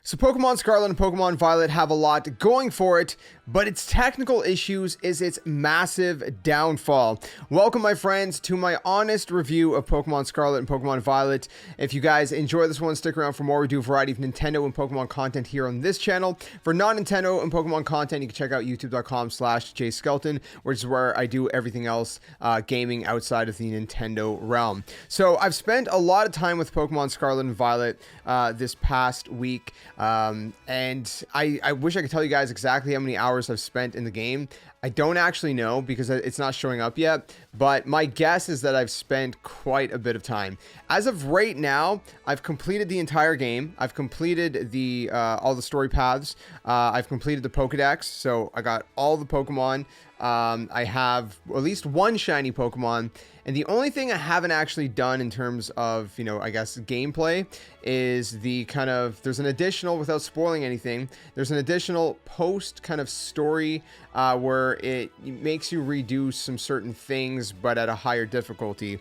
So Pokemon Scarlet and Pokemon Violet have a lot going for it, but its technical issues is its massive downfall. Welcome, my friends, to my honest review of Pokemon Scarlet and Pokemon Violet. If you guys enjoy this one, stick around for more. We do a variety of Nintendo and Pokemon content here on this channel. For non-Nintendo and Pokemon content, you can check out youtube.com/JSkeleton, which is where I do everything else gaming outside of the Nintendo realm. So I've spent a lot of time with Pokemon Scarlet and Violet this past week. And I wish I could tell you guys exactly how many hours I've spent in the game. I don't actually know because it's not showing up yet, but my guess is that I've spent quite a bit of time. As of right now, I've completed the entire game. I've completed the all the story paths. I've completed the Pokedex, so I got all the Pokemon. I have at least one shiny Pokemon, and the only thing I haven't actually done in terms of, I guess gameplay is the kind of, there's an additional, without spoiling anything, there's an additional post kind of story where it makes you redo some certain things, but at a higher difficulty.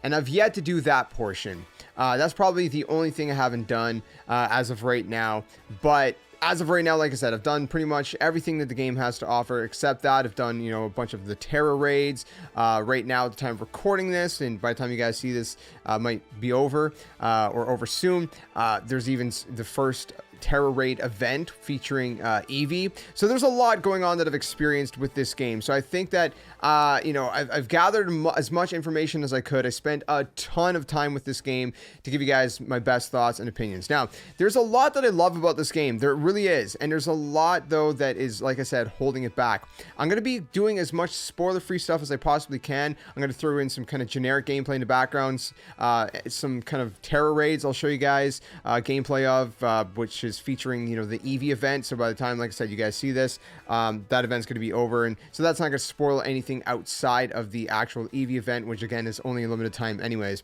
And I've yet to do that portion. That's probably the only thing I haven't done as of right now, but as of right now, like I said, I've done pretty much everything that the game has to offer, except that I've done, a bunch of the Terra raids. Right now, at the time of recording this, and by the time you guys see this, might be over or over soon. There's even the first Terra raid event featuring Eevee. So there's a lot going on that I've experienced with this game. So I think that I've gathered as much information as I could. I spent a ton of time with this game to give you guys my best thoughts and opinions. Now, there's a lot that I love about this game. There really is. And there's a lot, though, that is, like I said, holding it back. I'm going to be doing as much spoiler-free stuff as I possibly can. I'm going to throw in some kind of generic gameplay in the backgrounds, some kind of Terra raids I'll show you guys gameplay of, which is featuring, the Eevee event. So by the time, like I said, you guys see this, that event's going to be over. And so that's not going to spoil anything outside of the actual Eevee event, which again is only a limited time anyways.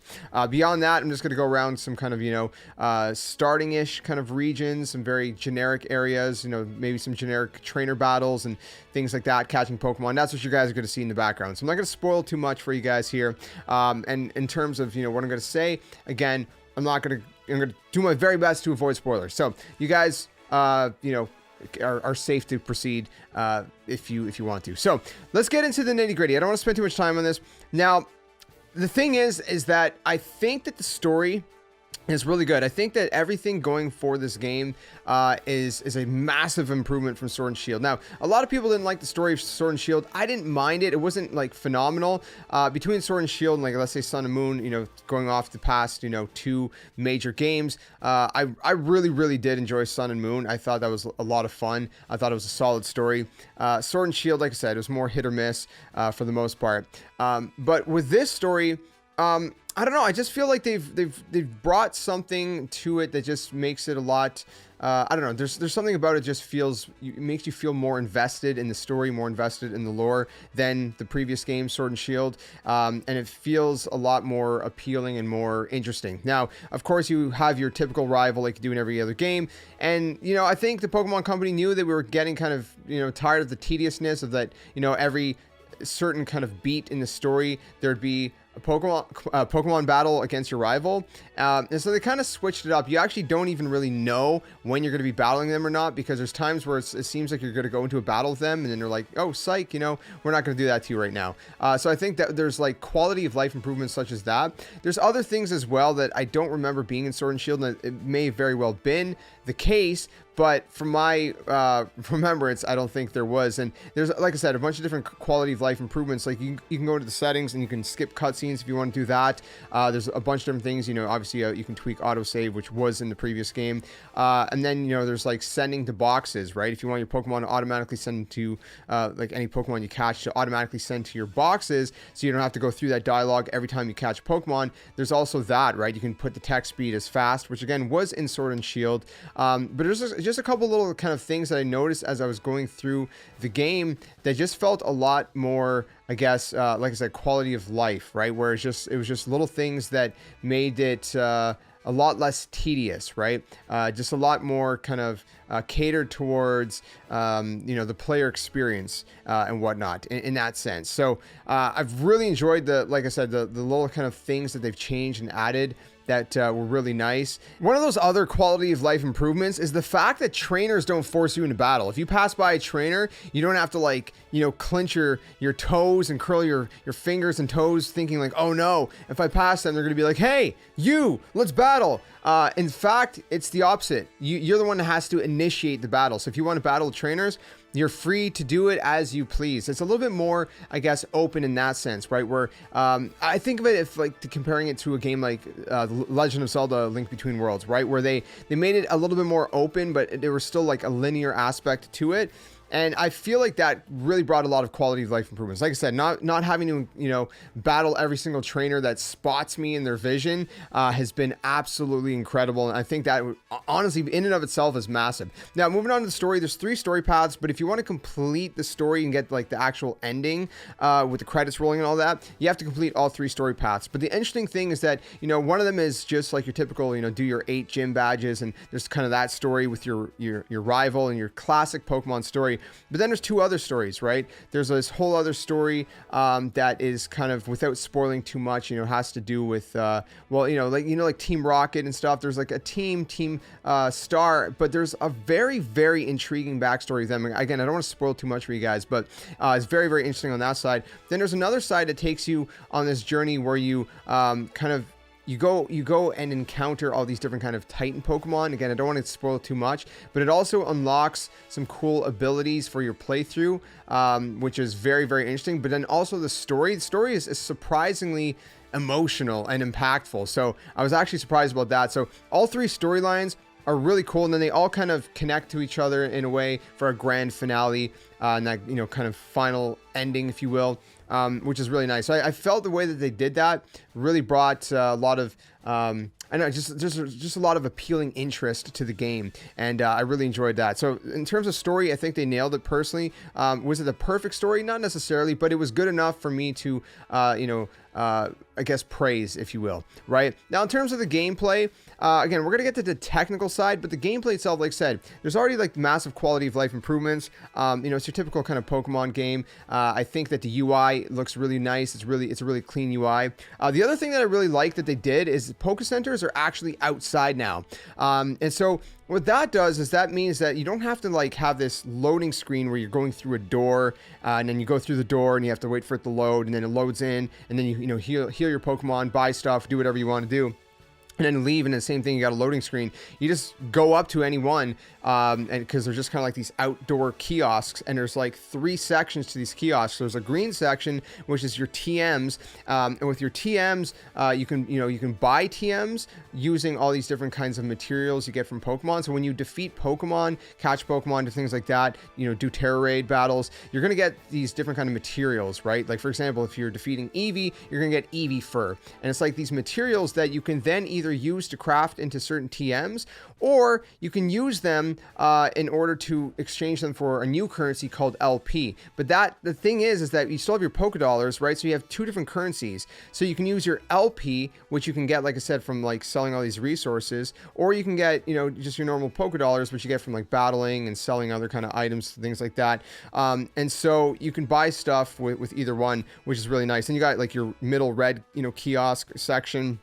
Beyond that, I'm just going to go around some kind of, starting-ish kind of regions, some very generic areas, maybe some generic trainer battles and things like that, catching Pokemon. That's what you guys are going to see in the background. So I'm not going to spoil too much for you guys here. And in terms of, what I'm going to say, again, I'm going to do my very best to avoid spoilers. So you guys, are safe to proceed if you want to. So let's get into the nitty gritty. I don't want to spend too much time on this. Now, the thing is that I think that the story is really good. I think that everything going for this game is a massive improvement from Sword and Shield. Now, a lot of people didn't like the story of Sword and Shield. I didn't mind it. It wasn't like phenomenal. Between Sword and Shield and, like, let's say Sun and Moon, going off the past, two major games, I really did enjoy Sun and Moon. I thought that was a lot of fun. I thought it was a solid story. Sword and Shield, like I said, it was more hit or miss for the most part. But with this story, I don't know. I just feel like they've brought something to it that just makes it a lot. I don't know. There's something about it just makes you feel more invested in the story, more invested in the lore than the previous game, Sword and Shield, and it feels a lot more appealing and more interesting. Now, of course, you have your typical rival like you do in every other game, and I think the Pokemon Company knew that we were getting kind of tired of the tediousness of that. Every certain kind of beat in the story, there'd be a Pokemon battle against your rival, and so they kind of switched it up. You actually don't even really know when you're going to be battling them or not, because there's times where it seems like you're going to go into a battle with them and then they're like, oh psych, we're not going to do that to you right now. So I think that there's like quality of life improvements such as that. There's other things as well that I don't remember being in Sword and Shield, and it may very well been the case, but from my remembrance, I don't think there was. And there's, like I said, a bunch of different quality of life improvements. Like you can go into the settings and you can skip cutscenes if you want to do that. There's a bunch of different things. Obviously you can tweak autosave, which was in the previous game. And then there's like sending to boxes, right? If you want your Pokemon to automatically send to like any Pokemon you catch to automatically send to your boxes, so you don't have to go through that dialogue every time you catch Pokemon. There's also that, right? You can put the text speed as fast, which again was in Sword and Shield. But there's just a couple little kind of things that I noticed as I was going through the game that just felt a lot more, I guess, like I said, quality of life, right? Where it was just little things that made it a lot less tedious, right? Just a lot more kind of catered towards, the player experience and whatnot in that sense. So I've really enjoyed like I said, the little kind of things that they've changed and added that were really nice. One of those other quality of life improvements is the fact that trainers don't force you into battle. If you pass by a trainer, you don't have to like, clench your toes and curl your fingers and toes thinking like, oh no, if I pass them, they're going to be like, hey, let's battle. In fact, it's the opposite. You're the one that has to initiate the battle. So if you want to battle trainers, you're free to do it as you please. It's a little bit more, I guess, open in that sense, right? Where I think of it if like comparing it to a game like Legend of Zelda: Link Between Worlds, right? Where they made it a little bit more open, but there was still like a linear aspect to it. And I feel like that really brought a lot of quality of life improvements. Like I said, not having to, battle every single trainer that spots me in their vision has been absolutely incredible. And I think that honestly, in and of itself, is massive. Now, moving on to the story, there's 3 story paths, but if you want to complete the story and get like the actual ending with the credits rolling and all that, you have to complete all 3 story paths. But the interesting thing is that, one of them is just like your typical, do your 8 gym badges, and there's kind of that story with your rival and your classic Pokemon story. But then there's 2 other stories, right? There's this whole other story that is kind of, without spoiling too much, has to do with, like Team Rocket and stuff. There's like a Team Star, but there's a very, very intriguing backstory of them. Again, I don't want to spoil too much for you guys, but it's very, very interesting on that side. Then there's another side that takes you on this journey where you you go and encounter all these different kind of Titan Pokemon. Again, I don't want to spoil too much, but it also unlocks some cool abilities for your playthrough, which is very, very interesting. But then also the story is surprisingly emotional and impactful. So I was actually surprised about that. So all 3 storylines are really cool, and then they all kind of connect to each other in a way for a grand finale, and that kind of final ending, if you will, which is really nice. So I felt the way that they did that really brought a lot of I know, just a lot of appealing interest to the game, and I really enjoyed that. So in terms of story, I think they nailed it personally. Was it the perfect story? Not necessarily, but it was good enough for me to I guess praise, if you will, right? Now, in terms of the gameplay, again, we're going to get to the technical side, but the gameplay itself, like I said, there's already like massive quality of life improvements. It's your typical kind of Pokemon game. I think that the UI looks really nice. It's a really clean UI. The other thing that I really like that they did is Poke Centers are actually outside now. And so what that does is that means that you don't have to like have this loading screen where you're going through a door and then you go through the door and you have to wait for it to load, and then it loads in, and then you heal your Pokemon, buy stuff, do whatever you want to do, and then leave, and the same thing, you got a loading screen. You just go up to any one, and because they're just kind of like these outdoor kiosks, and there's like 3 sections to these kiosks. So there's a green section, which is your TMs, and with your TMs, you can buy TMs using all these different kinds of materials you get from Pokemon. So when you defeat Pokemon, catch Pokemon, do things like that, do Terra Raid battles, you're gonna get these different kind of materials, right? Like for example, if you're defeating Eevee, you're gonna get Eevee fur, and it's like these materials that you can then either use to craft into certain TMs, or you can use them in order to exchange them for a new currency called LP. But the thing is that you still have your Pokedollars, right? So you have 2 different currencies. So you can use your LP, which you can get, like I said, from like selling all these resources, or you can get, just your normal Pokedollars, which you get from like battling and selling other kind of items, things like that. And so you can buy stuff with either one, which is really nice. And you got like your middle red, kiosk section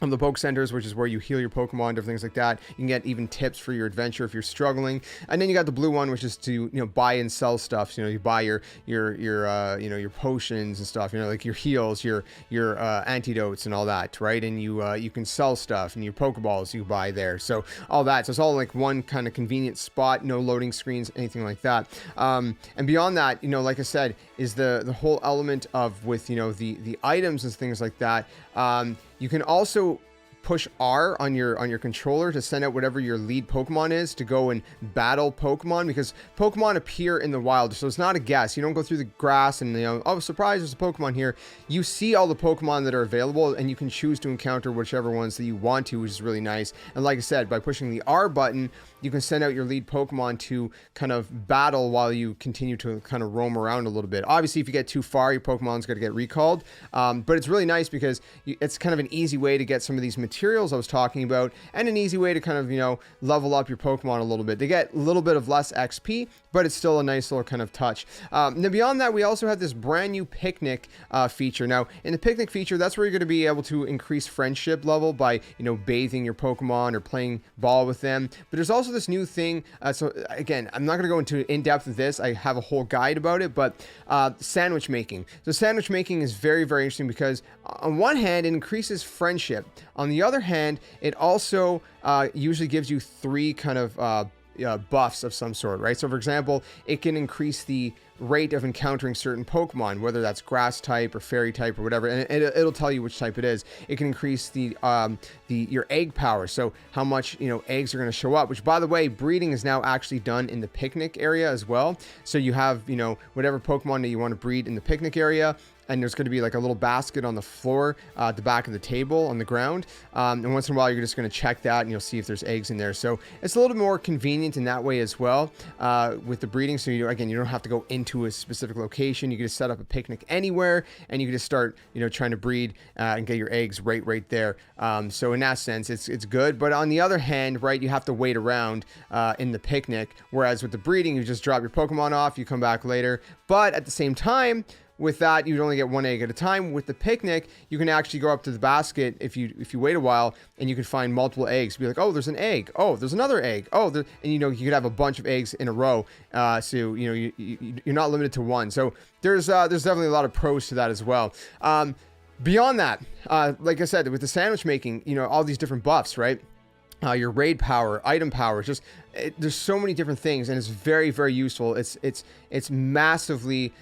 of the Poke Centers, which is where you heal your Pokemon, different things like that. You can get even tips for your adventure if you're struggling. And then you got the blue one, which is to buy and sell stuff. So, you buy your potions and stuff. Like your heals, your antidotes and all that, right? And you can sell stuff, and your Pokeballs you buy there. So all that. So it's all like one kind of convenient spot. No loading screens, anything like that. And beyond that, like I said, is the whole element of with the items and things like that. You can also push R on your controller to send out whatever your lead Pokemon is to go and battle Pokemon, because Pokemon appear in the wild, so it's not a guess. You don't go through the grass and oh, surprise, there's a Pokemon here. You see all the Pokemon that are available, and you can choose to encounter whichever ones that you want to, which is really nice. And like I said, by pushing the R button, you can send out your lead Pokemon to kind of battle while you continue to kind of roam around a little bit. Obviously, if you get too far, your Pokemon's going to get recalled. But it's really nice because it's kind of an easy way to get some of these materials I was talking about, and an easy way to kind of, level up your Pokemon a little bit. They get a little bit of less XP, but it's still a nice little kind of touch. Now beyond that, we also have this brand new picnic feature. Now in the picnic feature, that's where you're going to be able to increase friendship level by, bathing your Pokemon or playing ball with them. But there's also this new thing. So again, I'm not going to go into in-depth with this. I have a whole guide about it, but sandwich making. So sandwich making is very, very interesting because on one hand, it increases friendship. On the other hand, it also usually gives you 3 kind of buffs of some sort, right? So for example, it can increase the rate of encountering certain Pokemon, whether that's grass type or fairy type or whatever, and it'll tell you which type it is. It can increase your egg power, so how much eggs are going to show up, which by the way, breeding is now actually done in the picnic area as well. So you have whatever Pokemon that you want to breed in the picnic area, and there's going to be like a little basket on the floor at the back of the table on the ground, and once in a while you're just going to check that and you'll see if there's eggs in there. So it's a little bit more convenient in that way as well with the breeding. So you don't have to go into a specific location. You can just set up a picnic anywhere and you can just start trying to breed and get your eggs right there. So in that sense, it's good. But on the other hand, right, you have to wait around in the picnic, whereas with the breeding, you just drop your Pokemon off, you come back later. But at the same time, with that, you'd only get 1 egg at a time. With the picnic, you can actually go up to the basket if you wait a while, and you can find multiple eggs. Be like, oh, there's an egg. Oh, there's another egg. Oh, and you could have a bunch of eggs in a row. So you're not limited to one. So there's definitely a lot of pros to that as well. Beyond that, like I said, with the sandwich making, all these different buffs, right? Your raid power, item power, there's so many different things, and it's very, very useful. It's massively.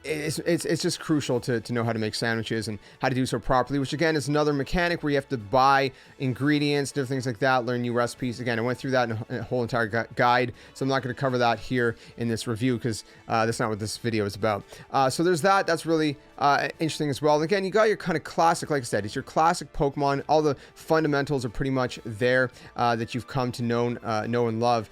It's just crucial to know how to make sandwiches and how to do so properly, which again is another mechanic where you have to buy ingredients, different things like that, learn new recipes. Again, I went through that in a whole entire guide, so I'm not going to cover that here in this review because that's not what this video is about. So there's that. That's really interesting as well. And again, you got your kind of classic, like I said, it's your classic Pokemon. All the fundamentals are pretty much there that you've come to know and love.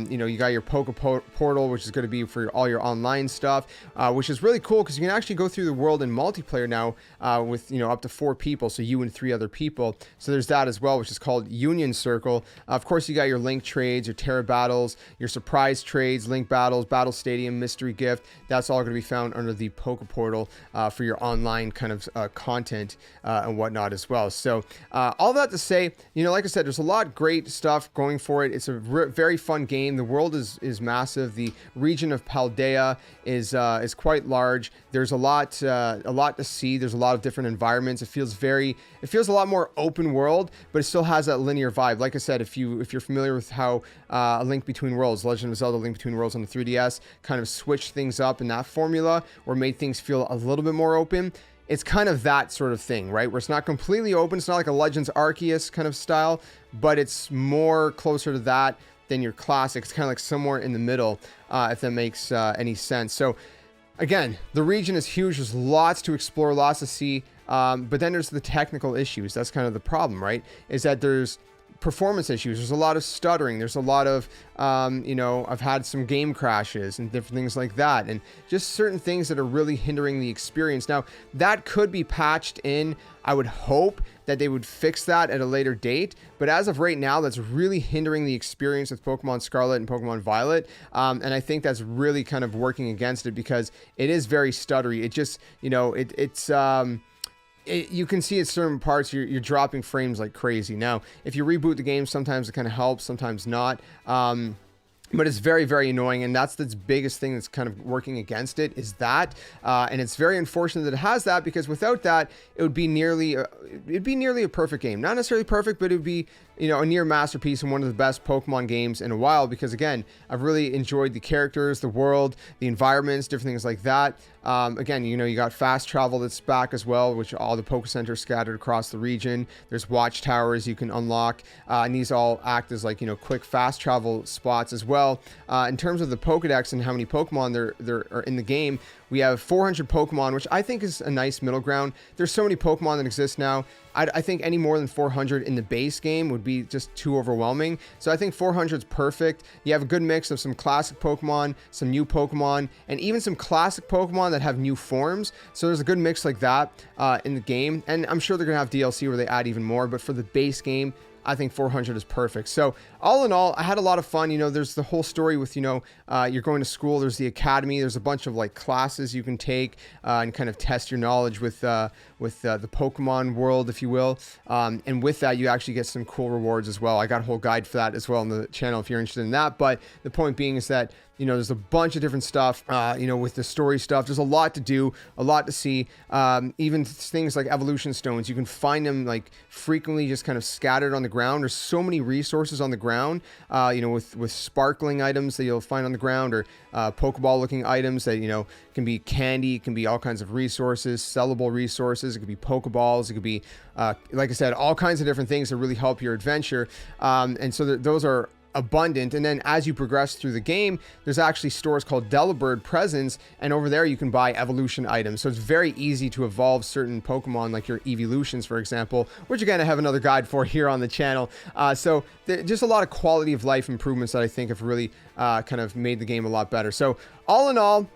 You got your Portal, which is going to be for all your online stuff, which is really cool because you can actually go through the world in multiplayer now with up to 4 people, so you and 3 other people. So there's that as well, which is called Union Circle. Of course, you got your link trades, your Terra battles, your surprise trades, link battles, battle stadium, mystery gift. That's all going to be found under the Poke Portal for your online kind of content and whatnot as well. So all that to say, like I said, there's a lot of great stuff going for it. It's a very fun game. The world is massive. The region of Paldea is quite large. There's a lot to see. There's a lot of different environments. It feels a lot more open world, but it still has that linear vibe. Like I said, if you're familiar with how A Link Between Worlds, Legend of Zelda: Link Between Worlds on the 3DS kind of switched things up in that formula or made things feel a little bit more open, it's kind of that sort of thing, right? Where it's not completely open. It's not like a Legends Arceus kind of style, but it's more closer to that than your classic. It's kind of like somewhere in the middle, if that makes any sense. So again, the region is huge. There's lots to explore, lots to see. But then there's the technical issues. That's kind of the problem, right? Is that there's performance issues. There's a lot of stuttering. There's a lot of, I've had some game crashes and different things like that. And just certain things that are really hindering the experience. Now, that could be patched in. I would hope that they would fix that at a later date. But as of right now, that's really hindering the experience with Pokemon Scarlet and Pokemon Violet. And I think that's really kind of working against it because it is very stuttery. It just, you can see at certain parts you're dropping frames like crazy. Now, if you reboot the game, sometimes it kind of helps, sometimes not. But it's very, very annoying, and that's the biggest thing that's kind of working against it is that, and it's very unfortunate that it has that because without that, it'd be nearly a perfect game. Not necessarily perfect, but it would be a near masterpiece and one of the best Pokemon games in a while because again, I've really enjoyed the characters, the world, the environments, different things like that. Again, you got fast travel that's back as well, which all the Poke Centers scattered across the region. There's watchtowers you can unlock, and these all act as like quick fast travel spots as well. In terms of the Pokedex and how many Pokemon there are in the game, We have 400 Pokemon, which I think is a nice middle ground. There's so many Pokemon that exist now. I think any more than 400 in the base game would be just too overwhelming. So I think 400 is perfect. You have a good mix of some classic Pokemon, some new Pokemon, and even some classic Pokemon that have new forms. So there's a good mix like that in the game. And I'm sure they're going to have DLC where they add even more. But for the base game, I think 400 is perfect. So all in all, I had a lot of fun. You know, there's the whole story with, you know, you're going to school. There's the academy. There's a bunch of like classes you can take and kind of test your knowledge with the Pokemon world, if you will. And with that, you actually get some cool rewards as well. I got a whole guide for that as well on the channel if you're interested in that. But the point being is that, you know, there's a bunch of different stuff, you know, with the story stuff. There's a lot to do, a lot to see. Even things like evolution stones, you can find them like frequently just kind of scattered on the ground. There's so many resources on the ground, you know, with sparkling items that you'll find on the ground, or Pokeball looking items that, you know, can be candy, it can be all kinds of resources, sellable resources. It could be Pokeballs. It could be, like I said, all kinds of different things that really help your adventure. And so those are abundant. And then as you progress through the game, there's actually stores called Delibird Presents, and over there you can buy evolution items. So it's very easy to evolve certain Pokemon, like your evolutions, for example, which again I have another guide for here on the channel. So just a lot of quality of life improvements that I think have really kind of made the game a lot better. So all in all,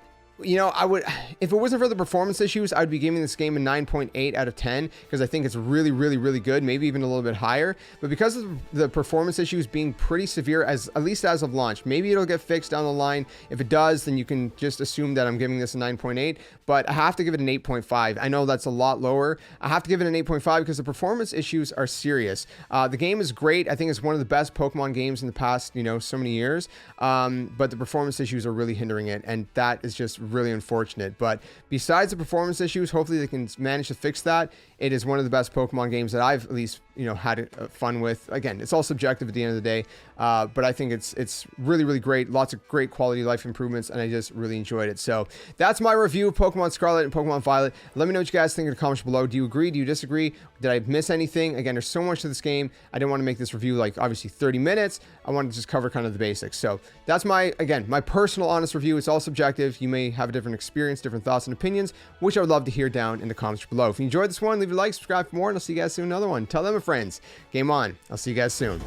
you know, I would, if it wasn't for the performance issues, I would be giving this game a 9.8 out of 10, because I think it's really, really, really good, maybe even a little bit higher. But because of the performance issues being pretty severe, at least as of launch, maybe it'll get fixed down the line. If it does, then you can just assume that I'm giving this a 9.8, but I have to give it an 8.5. I know that's a lot lower. I have to give it an 8.5 because the performance issues are serious. The game is great. I think it's one of the best Pokemon games in the past, you know, so many years. But the performance issues are really hindering it, and that is just really unfortunate. But besides the performance issues, hopefully they can manage to fix that. It is one of the best Pokemon games that I've at least, you know, had fun with. Again, it's all subjective at the end of the day, but I think it's really, really great. Lots of great quality of life improvements, and I just really enjoyed it. So that's my review of Pokemon Scarlet and Pokemon Violet. Let me know what you guys think in the comments below. Do you agree? Do you disagree? Did I miss anything? Again, there's so much to this game. I didn't want to make this review like obviously 30 minutes. I wanted to just cover kind of the basics. So that's my personal honest review. It's all subjective. You may have a different experience, different thoughts and opinions, which I would love to hear down in the comments below. If you enjoyed this one, leave a like, subscribe for more, and I'll see you guys soon in another one. Tell them, my friends. Game on. I'll see you guys soon.